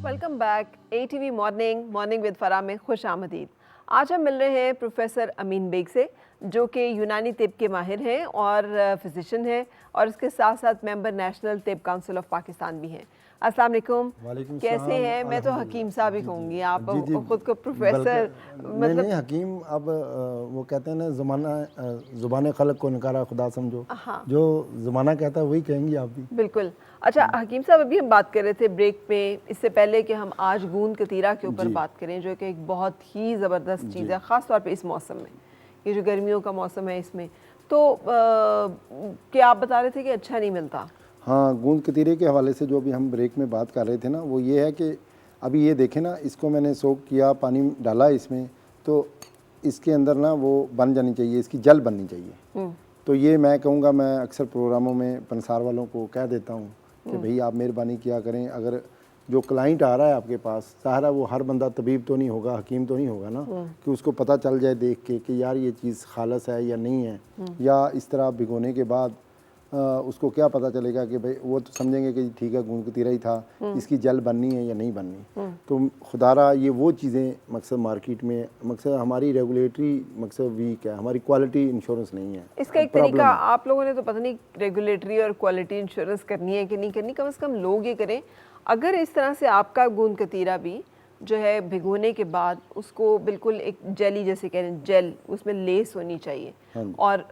Welcome back ATV morning with Farah में खुश आमदीद। आज हम मिल रहे हैं प्रोफेसर अमीन बेग से, जो कि यूनानी तिब के माहिर हैं और फिजिशियन हैं, और इसके साथ साथ मेंबर नेशनल तिब काउंसिल ऑफ पाकिस्तान भी हैं। अस्सलाम वालेकुम, कैसे हैं? मैं तो हकीम साहब ही कहूँगी, आप खुद को प्रोफेसर नहीं हकीम। अब वो कहते हैं ना, ज़ुबान खलक को नकारा खुदा समझो। हाँ, जो ज़माना कहता है वही कहेंगी आप भी। बिल्कुल। अच्छा हकीम साहब, अभी हम बात कर रहे थे ब्रेक में, इससे पहले कि हम आज गूंद कतीरा के ऊपर बात करें, जो कि एक बहुत ही ज़बरदस्त चीज़ है, ख़ास तौर पे इस मौसम में, ये जो गर्मियों का मौसम है इसमें। तो क्या आप बता रहे थे कि अच्छा नहीं मिलता? हाँ, गूंद कतीरे के हवाले से जो अभी हम ब्रेक में बात कर रहे थे ना, वो ये है कि अभी ये देखें ना, इसको मैंने सोक किया, पानी डाला इसमें, तो इसके अंदर ना वो बन जानी चाहिए, इसकी जल बननी चाहिए। तो ये मैं कहूँगा, मैं अक्सर प्रोग्रामों में पंसार वालों को कह देता हूँ कि भाई आप मेहरबानी किया करें, अगर जो क्लाइंट आ रहा है आपके पास, सारा वो हर बंदा तबीब तो नहीं होगा, हकीम तो नहीं होगा ना, कि उसको पता चल जाए देख के कि यार ये चीज़ खालस है या नहीं है, या इस तरह भिगोने के बाद उसको क्या पता चलेगा कि भाई, वो तो समझेंगे कि ठीक है गूंद कतीरा ही था, इसकी जल बननी है या नहीं बननी। तो खुदारा ये वो चीज़ें मकसद मार्केट में, मकसद हमारी रेगुलेटरी मकसद वीक है, हमारी क्वालिटी इंश्योरेंस नहीं है। इसका एक तरीका, आप लोगों ने तो पता नहीं रेगुलेटरी और क्वालिटी इंश्योरेंस करनी है कि नहीं करनी, कम से कम लोग ये करें। अगर इस तरह से आपका गूंद कतीरा भी जो है भिगोने के बाद उसको बिल्कुल एक जेली जैसे कह रहे हैं, जेल उसमें लेस होनी चाहिए, और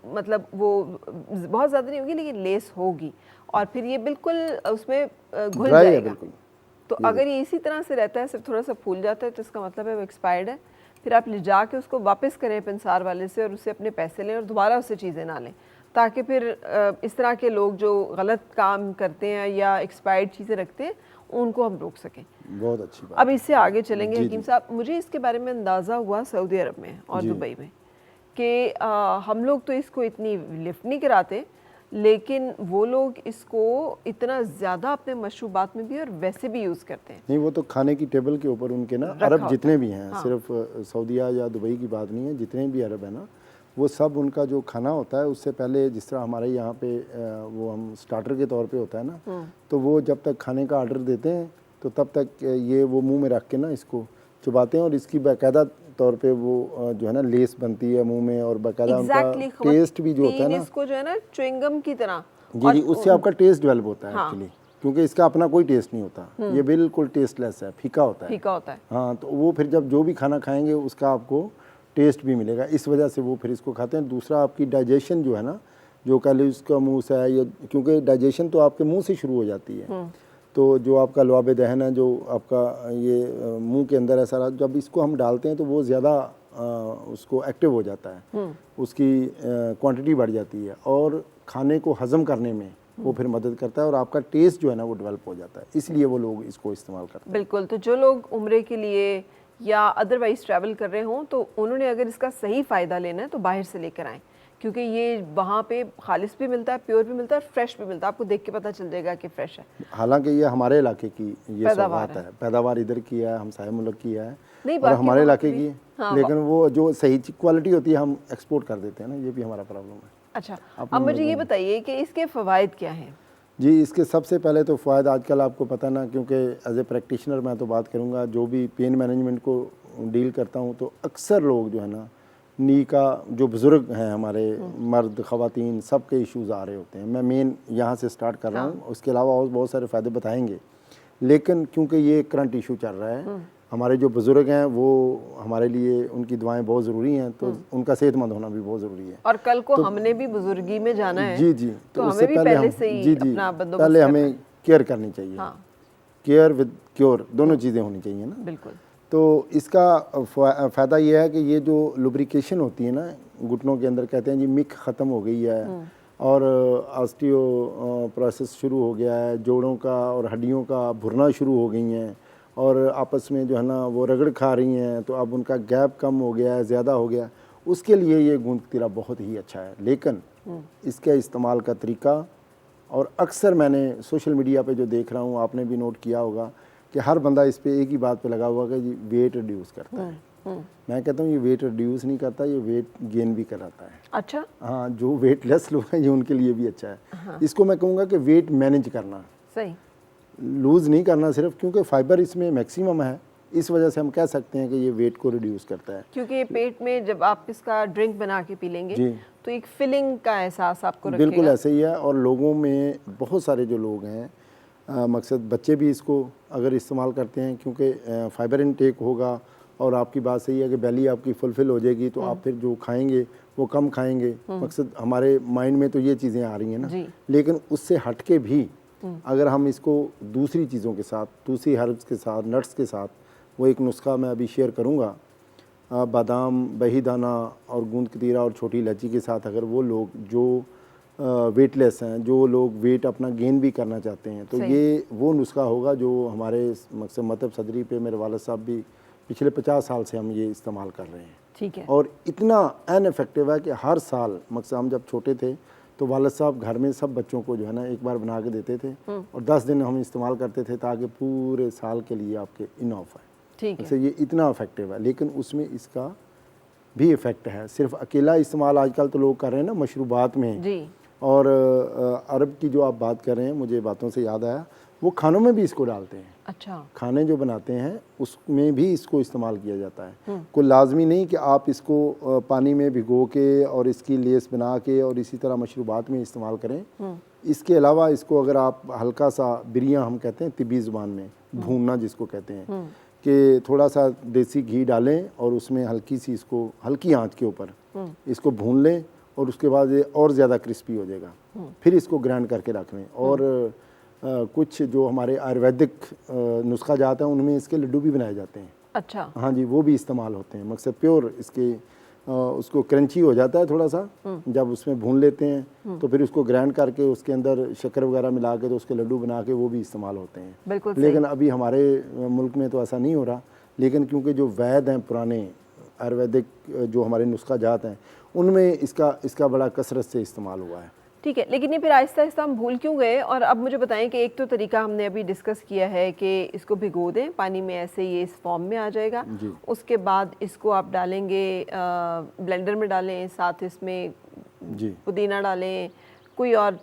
मतलब वो बहुत ज़्यादा नहीं होगी लेकिन लेस होगी, और फिर ये बिल्कुल उसमें घुल जाएगा। तो अगर ये इसी तरह से रहता है, सिर्फ थोड़ा सा फूल जाता है, तो इसका मतलब है वो एक्सपायर्ड है। फिर आप ले जा के उसको वापस करें पंसार वाले से, और उससे अपने पैसे लें और दोबारा उससे चीज़ें ना लें, ताकि फिर इस तरह के लोग जो गलत काम करते हैं या एक्सपायर्ड चीज़ें रखते हैं उनको हम रोक सकें। बहुत अच्छी बात। अब इससे आगे चलेंगे हकीम साहब, मुझे इसके बारे में अंदाज़ा हुआ सऊदी अरब में और दुबई में कि हम लोग तो इसको इतनी लिफ्ट नहीं कराते, लेकिन वो लोग इसको इतना ज़्यादा अपने मशरूबात में भी और वैसे भी यूज़ करते हैं। नहीं, वो तो खाने की टेबल के ऊपर उनके ना अरब जितने भी हैं, सिर्फ सऊदीया या दुबई की बात नहीं है, जितने भी अरब है ना, वो सब उनका जो खाना होता है उससे पहले, जिस तरह हमारे यहाँ पे वो हम स्टार्टर के तौर पे होता है ना, तो वो जब तक खाने का ऑर्डर देते हैं तो तब तक ये वो मुंह में रख के ना इसको चुबाते हैं, और इसकी बाकायदा तौर पे वो जो है ना लेस बनती है मुंह में, और बाकायदा उनका टेस्ट भी जो होता है ना, इसको जो है ना च्युइंगम की तरह, जी, उससे आपका टेस्ट डेवलप होता है एक्चुअली, क्योंकि इसका अपना कोई टेस्ट नहीं होता, ये बिल्कुल टेस्टलेस है, फीका होता है। हाँ, तो वो फिर जब जो भी खाना खाएंगे उसका आपको टेस्ट भी मिलेगा, इस वजह से वो फिर इसको खाते हैं। दूसरा, आपकी डाइजेशन जो है ना, जो कल उसका मुंह से है, ये क्योंकि डाइजेशन तो आपके मुंह से शुरू हो जाती है, तो जो आपका लुआब दहन है, जो आपका ये मुंह के अंदर है सारा, जब इसको हम डालते हैं तो वो ज़्यादा उसको एक्टिव हो जाता है, उसकी क्वांटिटी बढ़ जाती है, और खाने को हज़म करने में वो फिर मदद करता है, और आपका टेस्ट जो है ना वो डेवलप हो जाता है, इसलिए वो लोग इसको इस्तेमाल करते हैं। बिल्कुल। तो जो लोग उम्रे के लिए या अदरवाइज ट्रैवल कर रहे हों, तो उन्होंने अगर इसका सही फ़ायदा लेना है तो बाहर से लेकर आएँ, क्योंकि ये वहाँ पे खालिस भी मिलता है, प्योर भी मिलता है, और फ्रेश भी मिलता है, आपको देख के पता चल जाएगा कि फ्रेश है। हालांकि ये हमारे इलाके की ये सौगात है, पैदावार इधर की है, हमसाये मुल्क की है, और हमारे इलाके की है, लेकिन वो जो सही क्वालिटी होती है हम एक्सपोर्ट कर देते हैं ना, ये भी हमारा प्रॉब्लम है। अच्छा, अब मुझे ये बताइए कि इसके फ़वाइद क्या हैं? जी, इसके सबसे पहले तो फ़ायदा आजकल आपको पता ना, क्योंकि एज ए प्रैक्टिशनर मैं तो बात करूँगा, जो भी पेन मैनेजमेंट को डील करता हूँ, तो अक्सर लोग जो है ना, नी का जो बुज़ुर्ग हैं हमारे, मर्द ख़वातीन, सब के इश्यूज़ आ रहे होते हैं। मैं मेन यहाँ से स्टार्ट कर रहा हूँ, उसके अलावा और बहुत सारे फ़ायदे बताएंगे, लेकिन क्योंकि ये करंट इशू चल रहा है, हमारे जो बुज़ुर्ग हैं वो हमारे लिए, उनकी दुआएं बहुत ज़रूरी हैं, तो उनका सेहतमंद होना भी बहुत ज़रूरी है। और कल को हमने भी बुजुर्गी में जाना है, जी, तो उससे पहले हमें केयर करनी चाहिए। केयर विद क्योर, दोनों चीज़ें होनी चाहिए ना। बिल्कुल। तो इसका फ़ायदा ये है कि ये जो लुब्रिकेशन होती है ना घुटनों के अंदर, कहते हैं जी मिक ख़त्म हो गई है, और ऑस्टियो प्रोसेस शुरू हो गया है, जोड़ों का और हड्डियों का भुरना शुरू हो गई हैं, और आपस में जो है ना वो रगड़ खा रही हैं, तो अब उनका गैप कम हो गया है, ज़्यादा हो गया, उसके लिए ये गूंद कतीरा बहुत ही अच्छा है। लेकिन इसके इस्तेमाल का तरीका, और अक्सर मैंने सोशल मीडिया पे जो देख रहा हूँ, आपने भी नोट किया होगा कि हर बंदा इस पे एक ही बात पे लगा हुआ कि जी वेट रिड्यूस करता है। मैं कहता हूँ ये वेट रिड्यूस नहीं करता, ये वेट गेन भी कराता है। अच्छा, हाँ, जो वेट लेस लोग हैं ये उनके लिए भी अच्छा है। इसको मैं कहूँगा कि वेट मैनेज करना। सही। लूज़ नहीं करना सिर्फ, क्योंकि फाइबर इसमें मैक्सिमम है, इस वजह से हम कह सकते हैं कि ये वेट को रिड्यूस करता है। क्योंकि पेट में जब आप इसका ड्रिंक बना के पी लेंगे जी। तो एक फिलिंग का एहसास आपको रखेगा। बिल्कुल ऐसे ही है। और लोगों में बहुत सारे जो लोग हैं, मकसद बच्चे भी इसको अगर इस्तेमाल करते हैं, क्योंकि फाइबर इनटेक होगा और आपकी बात सही है कि बेली आपकी फुलफिल हो जाएगी, तो आप फिर जो खाएंगे वो कम खाएंगे। मकसद हमारे माइंड में तो ये चीज़ें आ रही हैं ना, लेकिन उससे हट के भी अगर हम इसको दूसरी चीज़ों के साथ, दूसरी हर्ब्स के साथ, नट्स के साथ, वो एक नुस्खा मैं अभी शेयर करूँगा, बादाम, बही दाना और गूंद कतीरा और छोटी इलायची के साथ अगर वो लोग जो वेटलेस हैं, जो लोग वेट अपना गेन भी करना चाहते हैं, तो ये वो नुस्खा होगा जो हमारे मकसद मतलब सदरी पे मेरे वालिद साहब भी पिछले 50 साल से हम ये इस्तेमाल कर रहे हैं। ठीक है। और इतना इनफेक्टिव है कि हर साल मकसद हम जब छोटे थे तो वालिद साहब घर में सब बच्चों को जो है ना एक बार बना के देते थे और 10 दिन हम इस्तेमाल करते थे ताकि पूरे साल के लिए आपके इनऑफ है। ठीक है। वैसे ये इतना इफेक्टिव है, लेकिन उसमें इसका भी इफ़ेक्ट है। सिर्फ अकेला इस्तेमाल आजकल तो लोग कर रहे हैं ना मशरूबात में जी। और अरब की जो आप बात कर रहे हैं, मुझे बातों से याद आया, वो खानों में भी इसको डालते हैं। अच्छा। खाने जो बनाते हैं उसमें भी इसको इस्तेमाल किया जाता है। कोई लाजमी नहीं कि आप इसको पानी में भिगो के और इसकी लेस बना के और इसी तरह मशरूबात में इस्तेमाल करें। इसके अलावा इसको अगर आप हल्का सा बिरिया हम कहते हैं तिब्बी ज़ुबान में, भूनना जिसको कहते हैं, कि थोड़ा सा देसी घी डालें और उसमें हल्की सी इसको हल्की आंच के ऊपर इसको भून लें और उसके बाद ये और ज़्यादा क्रिस्पी हो जाएगा। फिर इसको ग्राइंड करके रख लें। और कुछ जो हमारे आयुर्वेदिक नुस्खा जाते हैं उनमें इसके लड्डू भी बनाए जाते हैं। अच्छा। हाँ जी, वो भी इस्तेमाल होते हैं। मकसद प्योर इसके उसको क्रंची हो जाता है थोड़ा सा, जब उसमें भून लेते हैं तो फिर उसको ग्राइंड करके उसके अंदर शक्कर वगैरह मिला के तो उसके लड्डू बना के वो भी इस्तेमाल होते हैं। बिल्कुल। लेकिन अभी हमारे मुल्क में तो ऐसा नहीं हो रहा, लेकिन क्योंकि जो वैद हैं पुराने आयुर्वेदिक जो हमारे नुस्खा जात हैं उनमें इसका बड़ा कसरत से इस्तेमाल हुआ है। ठीक है, लेकिन ये फिर आहिस्ता आहिस्ता हम भूल क्यों गए? और अब मुझे बताएं कि एक तो तरीका हमने अभी डिस्कस किया है कि इसको भिगो दें पानी में, ऐसे ये इस फॉर्म में आ जाएगा। उसके बाद इसको आप डालेंगे ब्लेंडर में डालें, साथ इसमें पुदीना डालें, कोई और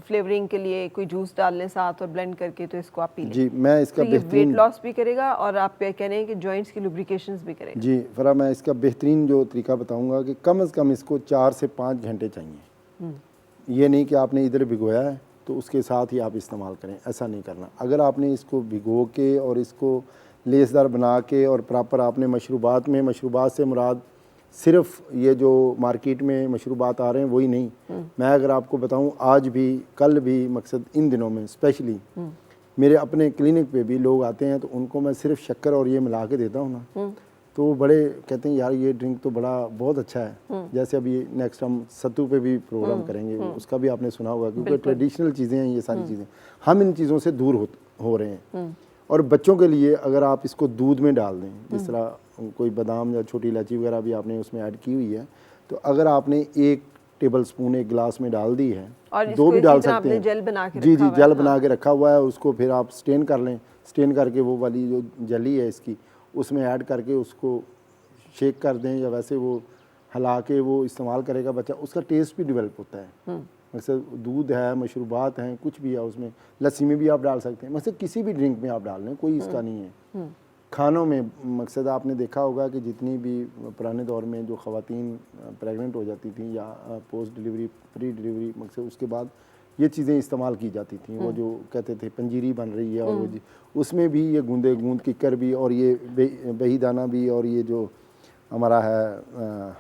फ्लेवरिंग के लिए कोई जूस डाल लें साथ और ब्लेंड करके तो इसको आप पी लें। जी, मैं इसका तो ये वेट लॉस भी करेगा और आप कह रहे हैं कि जॉइंट्स की लुब्रिकेशंस भी करेगा। जी फरा, मैं इसका बेहतरीन जो तरीका बताऊंगा कि कम से कम इसको 4 से 5 घंटे चाहिए। ये नहीं कि आपने इधर भिगोया है तो उसके साथ ही आप इस्तेमाल करें, ऐसा नहीं करना। अगर आपने इसको भिगो के और इसको लेसदार बना के और प्रॉपर आपने मशरूबात में, मशरूबात से मुराद सिर्फ ये जो मार्केट में मशरूबात आ रहे हैं वही नहीं, मैं अगर आपको बताऊं आज भी कल भी मकसद इन दिनों में स्पेशली मेरे अपने क्लिनिक पे भी लोग आते हैं तो उनको मैं सिर्फ शक्कर और ये मिला के देता हूँ ना, तो वो बड़े कहते हैं यार ये ड्रिंक तो बहुत अच्छा है। जैसे अभी नेक्स्ट हम सत्तू पे भी प्रोग्राम करेंगे, उसका भी आपने सुना होगा, क्योंकि ट्रेडिशनल चीज़ें हैं ये सारी चीज़ें, हम इन चीज़ों से दूर हो रहे हैं। और बच्चों के लिए अगर आप इसको दूध में डाल दें, जिस तरह कोई बादाम या छोटी इलायची वगैरह भी आपने उसमें ऐड की हुई है, तो अगर आपने 1 टेबल स्पून एक गिलास में डाल दी है, 2 भी डाल सकते हैं, जेल बना के जी जेल बना के रखा हुआ है, उसको फिर आप स्टेन कर लें, स्टेन करके वो वाली जो जली है इसकी उसमें ऐड करके उसको शेक कर दें या वैसे वो हिला के वो इस्तेमाल करेगा बच्चा, उसका टेस्ट भी डेवलप होता है। वैसे दूध है, मशरूबात हैं, कुछ भी है उसमें, लस्सी में भी आप डाल सकते हैं, मतलब किसी भी ड्रिंक में आप डाल लें, कोई इसका नहीं है। खानों में मकसद आपने देखा होगा कि जितनी भी पुराने दौर में जो ख़वातीन प्रेग्नेंट हो जाती थी या पोस्ट डिलीवरी, प्री डिलीवरी, मकसद उसके बाद ये चीज़ें इस्तेमाल की जाती थी। वो जो कहते थे पंजीरी बन रही है और वो उसमें भी ये गूंद किक्कर भी और ये बही दाना भी और ये जो हमारा है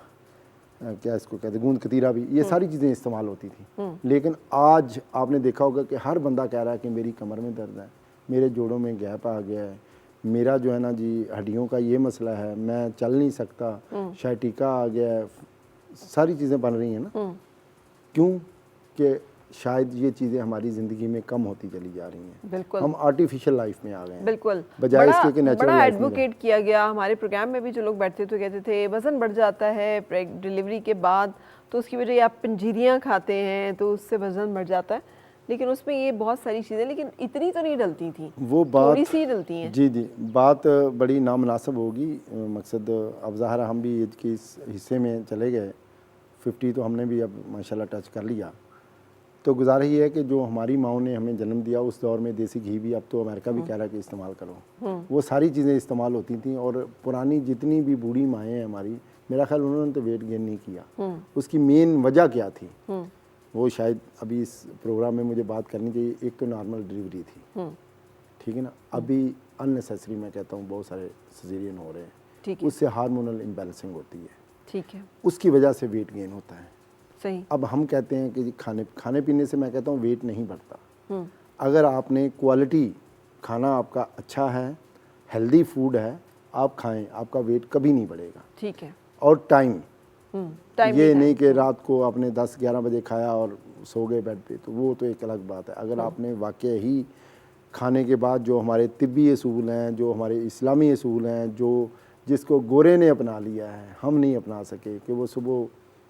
क्या इसको कहते हैं गूंद कतीरा भी, ये सारी चीज़ें इस्तेमाल होती थी। लेकिन आज आपने देखा होगा कि हर बंदा कह रहा है कि मेरी कमर में दर्द है, मेरे जोड़ों में गैप आ गया है, मेरा जो है ना जी हड्डियों का ये मसला है, मैं चल नहीं सकता, शाइटिका आ गया है, सारी चीज़ें बन रही हैं ना। क्यों कि शायद ये चीज़ें हमारी ज़िंदगी में कम होती चली जा रही हैं। बिल्कुल, हम आर्टिफिशियल लाइफ में आ गए हैं। बिल्कुल, बजाय इसके कि नेचुरल बड़ा लाइफ में एडवोकेट किया गया हमारे प्रोग्राम में भी। जो लोग बैठते तो कहते थे वज़न बढ़ जाता है डिलीवरी के बाद, तो उसकी वजह आप पंजीरियाँ खाते हैं तो उससे वज़न बढ़ जाता है, लेकिन उसमें ये बहुत सारी चीज़ें, लेकिन इतनी तो नहीं डलती थी, वो बात थोड़ी सी डलती हैं। जी, बात बड़ी नामुनासिब होगी। मकसद अब ज़ाहिर हम भी इसके इस हिस्से में चले गए, 50 तो हमने भी अब माशाल्लाह टच कर लिया, तो गुजारिश ये है कि जो हमारी माओ ने हमें जन्म दिया उस दौर में देसी घी भी, अब तो अमेरिका भी कह रहा है कि इस्तेमाल करो, वो सारी चीज़ें इस्तेमाल होती थी। और पुरानी जितनी भी बूढ़ी माएँ हैं हमारी, मेरा ख्याल उन्होंने तो वेट गेन नहीं किया। उसकी मेन वजह क्या थी, वो शायद अभी इस प्रोग्राम में मुझे बात करनी चाहिए। एक तो नॉर्मल डिलीवरी थी, ठीक है ना, अभी अननेसेसरी मैं कहता हूँ बहुत सारे सिजेरियन हो रहे हैं, उससे हार्मोनल इम्बैलेंसिंग होती है, ठीक है, उसकी वजह से वेट गेन होता है। सही। अब हम कहते हैं कि खाने पीने से मैं कहता हूँ वेट नहीं बढ़ता। अगर आपने क्वालिटी खाना आपका अच्छा है, हेल्दी फूड है, आप खाएं, आपका वेट कभी नहीं बढ़ेगा। ठीक है। और टाइम ये नहीं कि रात को आपने 10-11 बजे खाया और सो गए बेड पे, तो वो तो एक अलग बात है। अगर आपने वाकई ही खाने के बाद जो हमारे तिब्बी असूल हैं, जो हमारे इस्लामी असूल हैं, जो जिसको गोरे ने अपना लिया है, हम नहीं अपना सके, कि वो सुबह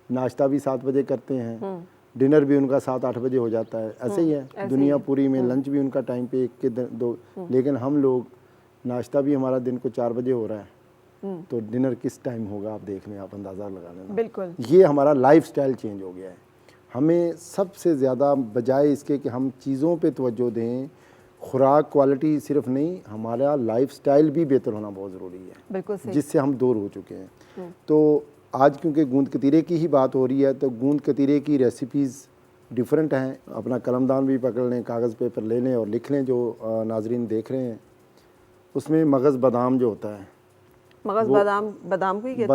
नाश्ता भी 7 बजे करते हैं, डिनर भी उनका 7-8 बजे हो जाता है, ऐसे ही है दुनिया पूरी में। लंच भी उनका टाइम पे 1 के 2, लेकिन हम लोग नाश्ता भी हमारा दिन को 4 बजे हो रहा है, तो डिनर किस टाइम होगा आप देख लें, आप अंदाज़ा लगा लेना। बिल्कुल, ये हमारा लाइफस्टाइल चेंज हो गया है। हमें सबसे ज़्यादा बजाय इसके कि हम चीज़ों पे तवज्जो दें, खुराक क्वालिटी सिर्फ नहीं, हमारा लाइफस्टाइल भी बेहतर होना बहुत ज़रूरी है, बिल्कुल सही, जिससे हम दूर हो चुके हैं। तो आज क्योंकि गूंद कतीरे की ही बात हो रही है, तो गूंद कतीरे की रेसिपीज़ डिफरेंट हैं। अपना कलमदान भी पकड़ लें, कागज़ पेपर ले लें और लिख लें, जो नाजरीन देख रहे हैं। उसमें मगज़ बादाम जो होता है, मगज़ बादाम को ही कहते हैं,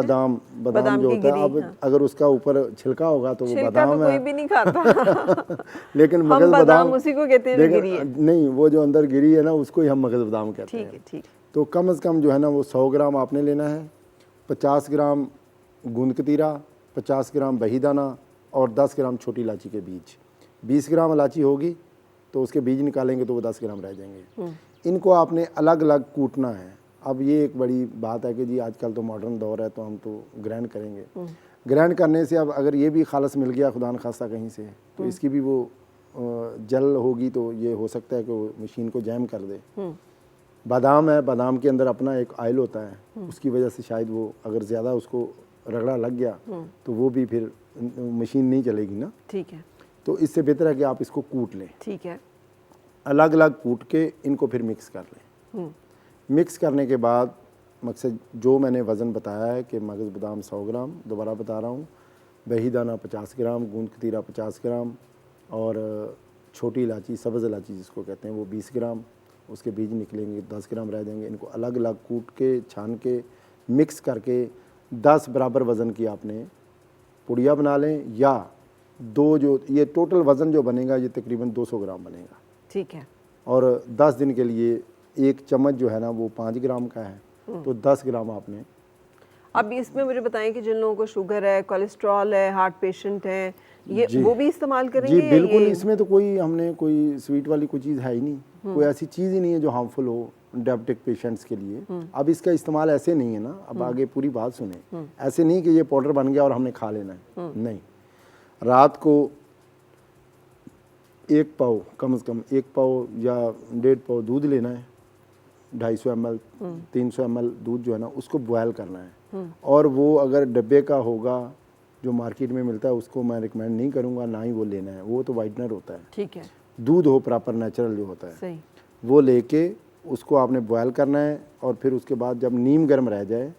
बादाम जो होता है, अब अगर उसका ऊपर छिलका होगा तो वो बादाम तो कोई भी नहीं खाता लेकिन मगज़ बादाम उसी को कहते हैं, गिरी है नहीं, वो जो अंदर गिरी है ना, उसको ही हम मगज़ बादाम कहते हैं। ठीक। तो कम से कम जो है ना, वो 100 ग्राम आपने लेना है, 50 ग्राम गूंद कतीरा, 50 ग्राम बही दाना और 10 ग्राम छोटी इलायची के बीज। 20 ग्राम इलायची होगी तो उसके बीज निकालेंगे तो वो 10 ग्राम रह जाएंगे। इनको आपने अलग अलग कूटना है। अब ये एक बड़ी बात है कि जी आजकल तो मॉडर्न दौर है, तो हम तो ग्राइंड करेंगे। ग्राइंड करने से अब अगर ये भी खालस मिल गया खुदा न खास्ता कहीं से, तो इसकी भी वो जल होगी, तो ये हो सकता है कि वो मशीन को जैम कर दे। बादाम है, बादाम के अंदर अपना एक ऑयल होता है, उसकी वजह से शायद वो अगर ज़्यादा उसको रगड़ा लग गया तो वो भी फिर मशीन नहीं चलेगी ना। ठीक है। तो इससे बेहतर है कि आप इसको कूट लें। ठीक है। अलग अलग कूट के इनको फिर मिक्स कर लें। मिक्स करने के बाद मकसद जो मैंने वज़न बताया है कि मगज़ बादाम 100 ग्राम, दोबारा बता रहा हूँ, बही दाना 50 ग्राम, गूंद कतीरा 50 ग्राम और छोटी इलायची, सब्ज़ इलायची जिसको कहते हैं, वो 20 ग्राम, उसके बीज निकलेंगे, 10 ग्राम रह जाएंगे। इनको अलग अलग कूट के, छान के, मिक्स करके 10 बराबर वज़न की आपने पुड़िया बना लें, या दो जो ये टोटल वज़न जो बनेगा ये तकरीबन 200 ग्राम बनेगा। ठीक है। और 10 दिन के लिए एक चम्मच जो है ना वो 5 ग्राम का है, तो 10 ग्राम आपने। अब इसमें मुझे बताएं कि जिन लोगों को शुगर है, कोलेस्ट्रॉल है, हार्ट पेशेंट है, ये वो भी इस्तेमाल करेंगे? जी बिल्कुल, इसमें तो कोई हमने कोई स्वीट वाली कोई चीज़ है ही नहीं, कोई ऐसी चीज़ ही नहीं है जो हार्मफुल हो डायबिटिक पेशेंट्स के लिए। अब इसका इस्तेमाल ऐसे नहीं है ना, अब आगे पूरी बात सुने, ऐसे नहीं कि ये पाउडर बन गया और हमने खा लेना है, नहीं। रात को 1 पाव, कम से कम 1 पाव या 1.5 पाव दूध लेना है, 250 ml 300 ml दूध जो है ना उसको बॉयल करना है। और वो अगर डब्बे का होगा जो मार्केट में मिलता है उसको मैं रिकमेंड नहीं करूँगा, ना ही वो लेना है, वो तो वाइटनर होता है। ठीक है। दूध हो प्रॉपर नेचुरल जो होता है, सही, वो लेके उसको आपने बॉयल करना है। और फिर उसके बाद जब नीम गर्म रह जाए,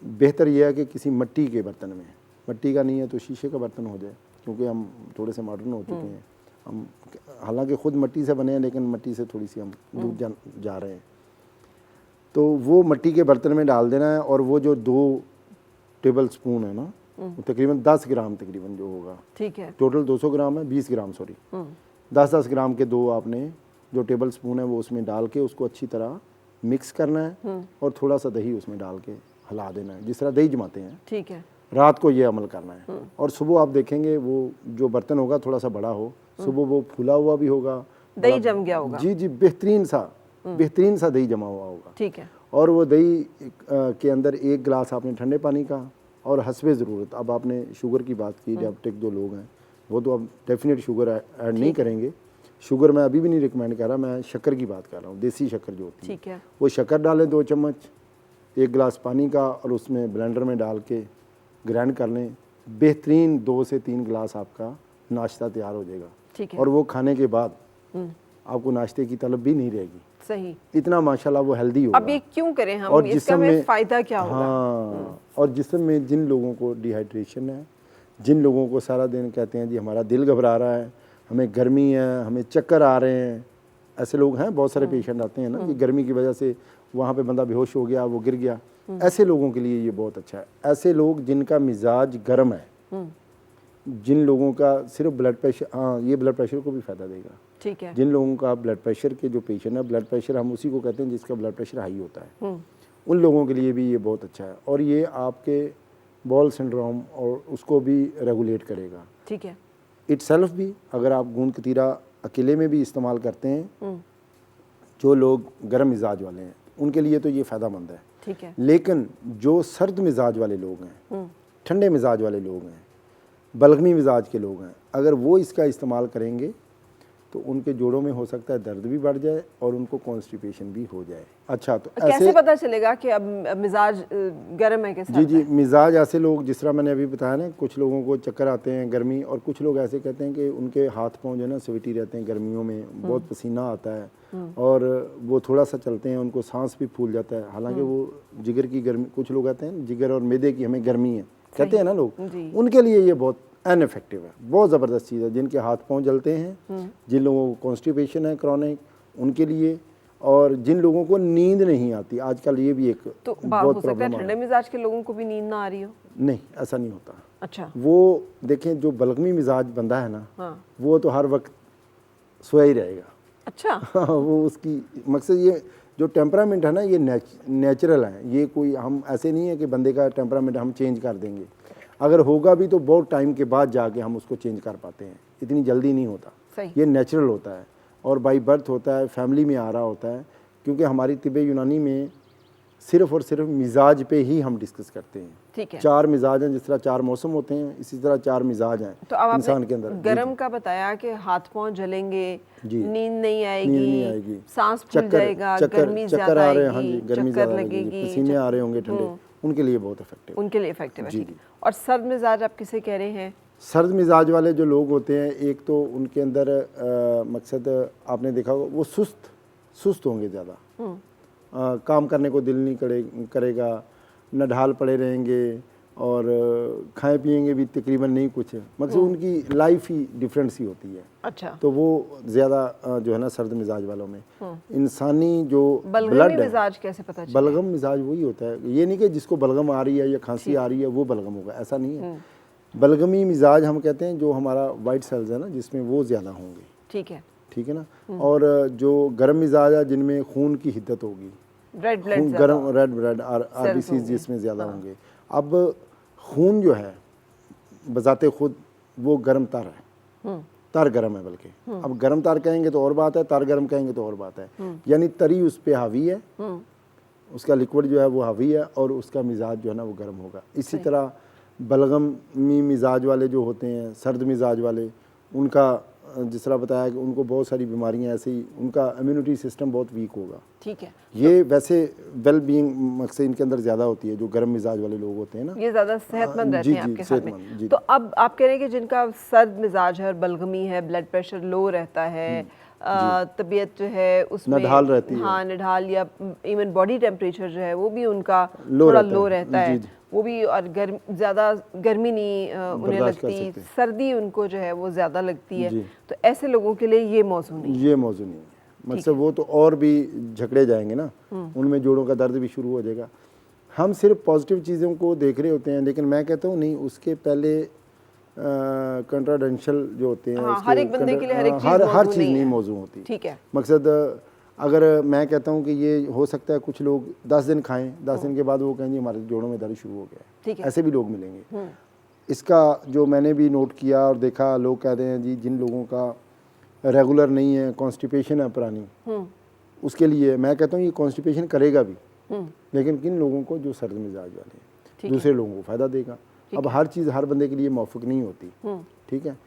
बेहतर यह है कि किसी मिट्टी के बर्तन में, मिट्टी का नहीं है तो शीशे का बर्तन हो जाए, क्योंकि हम थोड़े से मॉडर्न हो चुके हैं। हम हालांकि खुद मिट्टी से बने हैं, लेकिन मिट्टी से थोड़ी सी हम दूर जा रहे हैं। तो वो मिट्टी के बर्तन में डाल देना है, और वो जो 2 टेबल स्पून है ना, तकरीबन 10 ग्राम तकरीबन जो होगा, ठीक है, टोटल 200 ग्राम है, 20 ग्राम सॉरी, 10-10 ग्राम के 2 आपने जो टेबल स्पून है वो उसमें डाल के उसको अच्छी तरह मिक्स करना है, और थोड़ा सा दही उसमें डाल के हिला देना है, जिस तरह दही जमाते हैं। ठीक है। रात को ये अमल करना है, और सुबह आप देखेंगे वो जो बर्तन होगा थोड़ा सा बड़ा हो, सुबह वो फूला हुआ भी होगा, दही जम गया होगा। जी, बेहतरीन सा दही जमा हुआ होगा। ठीक है। और वो दही के अंदर 1 गिलास आपने ठंडे पानी का, और हस्बे ज़रूरत, अब आपने शुगर की बात की, डायबिटिक जो लोग हैं वो तो अब डेफिनेट शुगर ऐड नहीं करेंगे। शुगर मैं अभी भी नहीं रिकमेंड कर रहा, मैं शक्कर की बात कर रहा हूँ, देसी शक्कर जो होती है। ठीक है। वो शक्कर डालें 2 चम्मच 1 गिलास पानी का, और उसमें ब्लेंडर में डाल के ग्राइंड कर लें। बेहतरीन 2 से 3 गिलास आपका नाश्ता तैयार हो जाएगा। ठीक है। और वो खाने के बाद आपको नाश्ते की तलब भी नहीं रहेगी। सही। इतना माशाल्लाह वो हेल्दी होगा। अब ये क्यों करें हम, और इसका जिस्म हमें में फ़ायदा क्या होगा? हाँ, और जिस्म में जिन लोगों को डिहाइड्रेशन है, जिन लोगों को सारा दिन कहते हैं जी हमारा दिल घबरा रहा है, हमें गर्मी है, हमें चक्कर आ रहे हैं, ऐसे लोग हैं, बहुत सारे पेशेंट आते हैं ना कि गर्मी की वजह से वहाँ पे बंदा बेहोश हो गया, वो गिर गया, ऐसे लोगों के लिए ये बहुत अच्छा है। ऐसे लोग जिनका मिजाज गर्म है, जिन लोगों का सिर्फ ब्लड प्रेशर, हाँ ये ब्लड प्रेशर को भी फ़ायदा देगा। ठीक है। जिन लोगों का ब्लड प्रेशर के जो पेशेंट है, ब्लड प्रेशर हम उसी को कहते हैं जिसका ब्लड प्रेशर हाई होता है, उन लोगों के लिए भी ये बहुत अच्छा है। और ये आपके बॉल सिंड्रोम और उसको भी रेगुलेट करेगा। ठीक है। इटसेल्फ भी अगर आप गूंद कतीरा अकेले में भी इस्तेमाल करते हैं, जो लोग गर्म मिजाज वाले हैं उनके लिए तो ये फ़ायदामंद है। ठीक है। लेकिन जो सर्द मिजाज वाले लोग हैं, ठंडे मिजाज वाले लोग हैं, बलगमी मिजाज के लोग हैं, अगर वो इसका इस्तेमाल करेंगे तो उनके जोड़ों में हो सकता है दर्द भी बढ़ जाए और उनको कॉन्स्टिपेशन भी हो जाए। अच्छा, तो कैसे पता चलेगा कि अब मिजाज गर्म है कि सर्द जी, मिजाज ऐसे लोग जिस तरह मैंने अभी बताया ना, कुछ लोगों को चक्कर आते हैं गर्मी, और कुछ लोग ऐसे कहते हैं कि उनके हाथ पाँव जो है ना स्वेटी रहते हैं गर्मियों में, बहुत पसीना आता है और वो थोड़ा सा चलते हैं उनको सांस भी फूल जाता है, हालांकि वो जिगर की गर्मी, कुछ लोग कहते हैं जिगर और मैदे की हमें गर्मी है कहते हैं ना लोग, उनके लिए ये बहुत अनइफेक्टिव है, बहुत ज़बरदस्त चीज़ है। जिनके हाथ पाँव जलते हैं, जिन लोगों को कॉन्स्टिपेशन है क्रॉनिक, उनके लिए, और जिन लोगों को नींद नहीं आती, आजकल ये भी एक तो बहुत हो सकता है प्रॉब्लम ठंडे मिजाज के लोगों को भी नींद ना आ रही हो? नहीं, ऐसा नहीं होता। अच्छा। वो देखें जो बलगमी मिजाज बंदा है ना, हाँ। वो तो हर वक्त सोया ही रहेगा। अच्छा। वो उसकी मकसद ये जो टेम्परामेंट है ना, ये नेचुरल है, ये कोई हम ऐसे नहीं है कि बंदे का टेम्परामेंट हम चेंज कर देंगे, अगर होगा भी तो बहुत टाइम के बाद जाके हम उसको चेंज कर पाते हैं, इतनी जल्दी नहीं होता। सही। ये नेचुरल होता है और बाई बर्थ होता है, फैमिली में आ रहा होता है, क्योंकि हमारी तिब्बे यूनानी में सिर्फ़ और सिर्फ मिजाज पे ही हम डिस्कस करते हैं। ठीक है। 4 मिजाज हैं, जिस तरह 4 मौसम होते हैं, इसी तरह 4 मिजाज हैं तो अब इंसान के अंदर। गरम का बताया कि हाथ पाँव जलेंगे, नींद नहीं आएगी, सांस फूल चक्कर जाएगा, गर्मी चक्कर ज़्यादा आ रहे हैं, हाँ जी, आएगी, गर्मी चक्कर ज़्यादा लगेगी, पसीने आ रहे होंगे ठंडे, उनके लिए बहुत इफेक्टिव, उनके लिए इफेक्टिव है। जी, ठीक है। और सर्द मिजाज आप किसे कह रहे हैं? सर्द मिजाज वाले जो लोग होते हैं, एक तो उनके अंदर मकसद आपने देखा होगा वो सुस्त होंगे ज़्यादा, काम करने को दिल नहीं करेगा, नढाल पड़े रहेंगे और खाएं पिएंगे भी तकरीबन नहीं कुछ, मकसद उनकी लाइफ ही डिफरेंट सी होती है। अच्छा। तो वो ज़्यादा जो है ना सर्द मिजाज वालों में, इंसानी जो बलगमी मिजाज कैसे पता चले? बलगम मिजाज वही होता है, ये नहीं कि जिसको बलगम आ रही है या खांसी आ रही है वो बलगम होगा, ऐसा नहीं है। बलगमी मिजाज हम कहते हैं जो हमारा वाइट सेल्स है ना, जिसमें वो ज़्यादा होंगे। ठीक है। ठीक है ना। और जो गर्म मिजाज है जिनमें खून की हिद्दत होगी, रेड ब्लड, गर्म रेड ब्लड आरबीसीज जिसमें ज़्यादा होंगे। अब खून जो है बजाते खुद वो गर्म तर है, तर गर्म है, बल्कि अब गर्म तर कहेंगे तो और बात है, तर गर्म कहेंगे तो और बात है, यानी तरी उस पर हावी है, उसका लिक्विड जो है वो हावी है और उसका मिजाज जो है ना वो गर्म होगा। इसी तरह बलगमी मिजाज वाले जो होते हैं, सर्द मिजाज वाले, उनका जिस तरह बताया कि उनको बहुत सारी बीमारियां ऐसे ही, उनका इम्यूनिटी सिस्टम बहुत वीक होगा। ठीक है। ये वैसे वेल बीइंग मकसद इनके अंदर ज़्यादा होती है, जो गर्म मिजाज वाले लोग होते हैं ना, ये ज़्यादा सेहतमंद रहते हैं आपके साथ में। जी। तो अब आप कह रहे हैं कि जिनका सर्द मिजाज है और बलगमी है, ब्लड प्रेशर लो रहता है, तबीयत जो है उसमें नढाल रहती है, हाँ नढाल, या इवन बॉडी टेम्परेचर जो है वो भी उनका थोड़ा लो रहता है, वो भी, और ज़्यादा गर्मी नहीं उन्हें लगती, सर्दी उनको जो है वो ज़्यादा लगती है, तो ऐसे लोगों के लिए ये मौजू नहीं है। ये मौजू नहीं है, मतलब वो तो और भी झगड़े जाएंगे ना, उनमें जोड़ों का दर्द भी शुरू हो जाएगा। हम सिर्फ पॉजिटिव चीज़ों को देख रहे होते हैं, लेकिन मैं कहता हूँ नहीं, उसके पहले कंट्राडेंशियल जो होते हैं, हर एक बंदे के लिए हर चीज़ नहीं मौजू होती। ठीक है। मकसद अगर मैं कहता हूँ कि ये हो सकता है कुछ लोग 10 दिन खाएं, 10 दिन के बाद वो कहेंगे हमारे जोड़ों में दर्द शुरू हो गया है, ऐसे भी लोग मिलेंगे। इसका जो मैंने भी नोट किया और देखा, लोग कहते हैं जी जिन लोगों का रेगुलर नहीं है, कॉन्स्टिपेशन है पुरानी, उसके लिए मैं कहता हूँ ये कॉन्स्टिपेशन करेगा भी, लेकिन किन लोगों को जो सर्द मिजाज वाले हैं, दूसरे लोगों को फ़ायदा देगा। अब हर चीज़ हर बंदे के लिए मौफिक नहीं होती, ठीक है।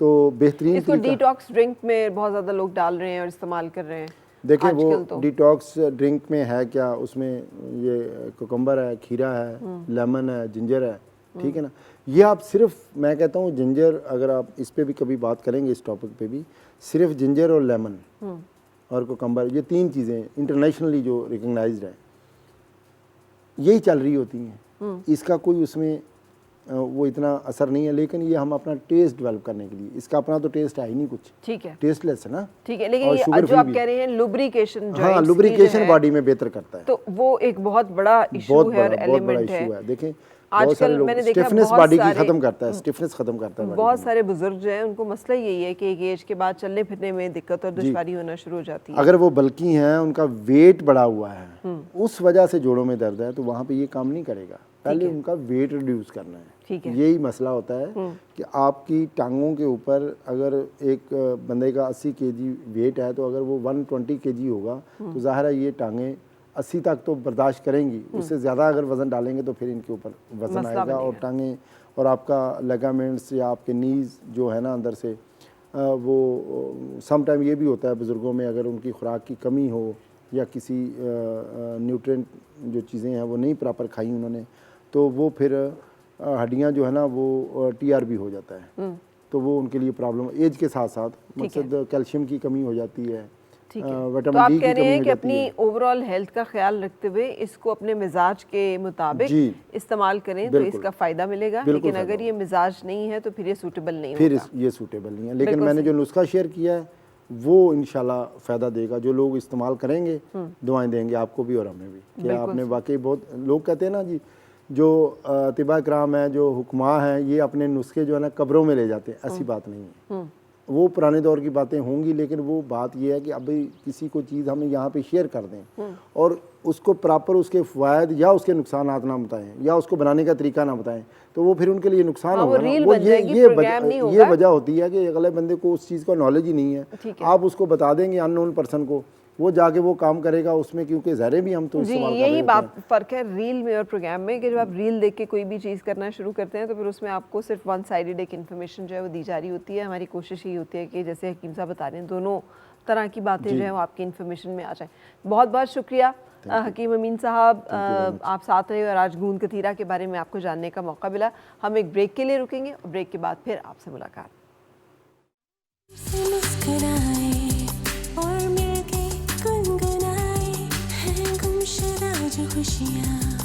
तो बेहतरीन इसको डिटॉक्स ड्रिंक में बहुत ज़्यादा लोग डाल रहे हैं और इस्तेमाल कर रहे हैं। देखिए वो डिटॉक्स ड्रिंक में है क्या, उसमें ये कुकम्बर है, खीरा है, लेमन है, जिंजर है, ठीक है ना। ये आप सिर्फ, मैं कहता हूँ जिंजर, अगर आप इस पे भी कभी बात करेंगे इस टॉपिक पे भी, सिर्फ जिंजर और लेमन और कोकम्बर, ये 3 चीज़ें इंटरनेशनली जो रिकग्नाइज्ड है, यही चल रही होती हैं। इसका कोई उसमें वो इतना असर नहीं है, लेकिन ये हम अपना टेस्ट डेवलप करने के लिए, इसका अपना तो टेस्ट है ही नहीं कुछ, ठीक है, टेस्टलेस है ना। ठीक है, लेकिन और ये sugar जो free आप भी। कह रहे हैं लुब्रिकेशन, हाँ, लुब्रिकेशन बॉडी में बेहतर करता है, तो वो एक बहुत बड़ा इशू बहुत है और बड़ा, बहुत बड़ा एलिमेंट है। इशू है। देखें बहुत सारे आजकल लोग, मैंने देखा स्टिफनेस बहुत बॉडी की सारे खत्म करता है, स्टिफनेस खत्म करता है बहुत सारे बुजुर्ग जो हैं उनको मसला यही है कि एक एज के बाद चलने फिरने में दिक्कत और दुश्वारी होना शुरू हो जाती है। अगर वो बल्कि हैं, उनका वेट बढ़ा हुआ है, उस वजह से जोड़ों में दर्द है, तो वहाँ पे ये काम नहीं करेगा। पहले उनका वेट रिड्यूस करना है, ठीक है। यही मसला होता है कि आपकी टांगों के ऊपर अगर एक बंदे का 80 केजी वेट है, तो अगर वो 120 केजी होगा तो ज़ाहिर है ये टांगें 80 तक तो बर्दाश्त करेंगी, उससे ज़्यादा अगर वज़न डालेंगे तो फिर इनके ऊपर वज़न आएगा और टांगें और आपका लेगामेंट्स या आपके नीज़ जो है ना अंदर से वो सम टाइम ये भी होता है बुज़ुर्गों में, अगर उनकी खुराक की कमी हो या किसी न्यूट्रिएंट जो चीज़ें हैं वो नहीं प्रॉपर खाई उन्होंने, तो वो फिर हड्डियां जो है ना वो टीआरबी हो जाता है, तो वो उनके लिए प्रॉब्लम, एज के साथ साथ मकसद कैल्शियम की कमी हो जाती है, तो आप कह रहे हैं कि अपनी ओवरऑल हेल्थ का ख्याल रखते हुए इसको अपने मिजाज के मुताबिक इस्तेमाल करें तो इसका फ़ायदा मिलेगा, लेकिन अगर ये मिजाज नहीं है तो फिर ये सूटेबल नहीं फिर होगा। ये सूटेबल नहीं है। लेकिन मैंने जो नुस्खा शेयर किया है वो इंशाल्लाह फ़ायदा देगा, जो लोग इस्तेमाल करेंगे दुआएं देंगे आपको भी और हमें भी। कि आपने वाकई, बहुत लोग कहते हैं ना जी, जो तिबा कराम है, जो हुक्मा है, ये अपने नुस्खे जो है ना कब्रों में ले जाते हैं, ऐसी बात नहीं है। वो पुराने दौर की बातें होंगी, लेकिन वो बात ये है कि अभी किसी को चीज़ हम यहाँ पे शेयर कर दें और उसको प्रॉपर उसके फ़वायद या उसके नुकसानात ना बताएं या उसको बनाने का तरीका ना बताएं, तो वो फिर उनके लिए नुकसान होगा ना। वो ये वजह होती है कि अगले बंदे को उस चीज़ का नॉलेज ही नहीं है। आप उसको बता देंगे अननोन पर्सन को, वो जाके वो काम करेगा उसमें, क्योंकि ज़हरे भी हम तो इस्तेमाल कर रहे यही बात फ़र्क है रील में और प्रोग्राम में, कि जब आप रील देख के कोई भी चीज़ करना शुरू करते हैं तो फिर उसमें आपको सिर्फ वन साइडेड एक इन्फॉर्मेशन जो है वो दी जा रही होती है। हमारी कोशिश यही होती है कि जैसे हकीम साहब बता रहे हैं, दोनों तरह की बातें जो है वो आपकी इन्फॉर्मेशन में आ जाए। बहुत बहुत शुक्रिया हकीम अमीन साहब, आप साथ रहे और आज गूंद कतीरा के बारे में आपको जानने का मौका मिला। हम एक ब्रेक के लिए रुकेंगे और ब्रेक के बाद फिर आपसे मुलाकात। और मिलके गुनगुनाए हैं गुमशुदा जो खुशियाँ।